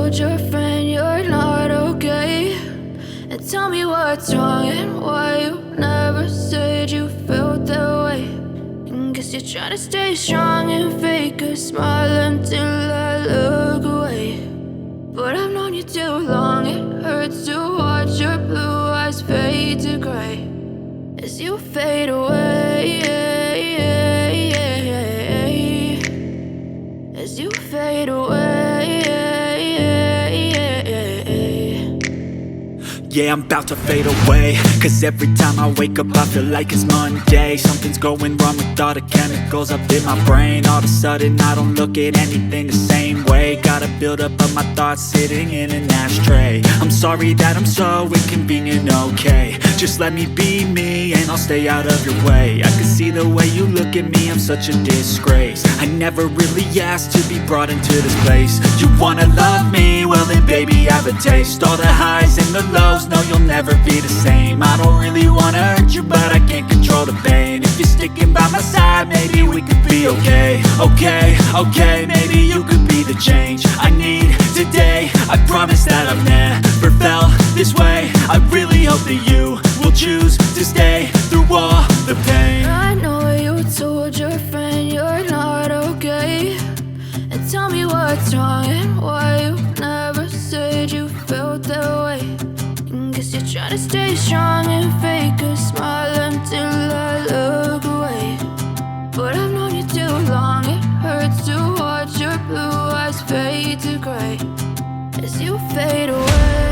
told your friend you're not okay, and tell me what's wrong and why you never said you felt that way. And guess you're trying to stay strong and fake a smile until I look away. But I've known you too long, it hurts to watch your blue eyes fade to gray as you fade away, as you fade away. Yeah, I'm about to fade away, cause every time I wake up I feel like it's Monday. Something's going wrong with all the chemicals up in my brain. All of a sudden I don't look at anything the same way. Gotta build up of my thoughts sitting in an ashtray. I'm sorry that I'm so inconvenient, okay. Just let me be me and I'll stay out of your way. I can see the way you look at me, I'm such a disgrace. I never really asked to be brought into this place. You wanna love me? Well then baby, have a taste. All the highs and the lows, no, you'll never be the same. I don't really wanna hurt you, but I can't control the pain. If you're sticking by my side, maybe we could be okay. Okay, maybe you could be the change I need today. I promise that I've never felt this way. I really hope that you will choose to stay through all the pain. I know you told your friend you're not okay, and tell me what's wrong and why you never said you felt that way. And guess you're trying to stay strong and fake a smile until I look away. But I've known you too long, it hurts to watch your blue eyes fade to gray as you fade away.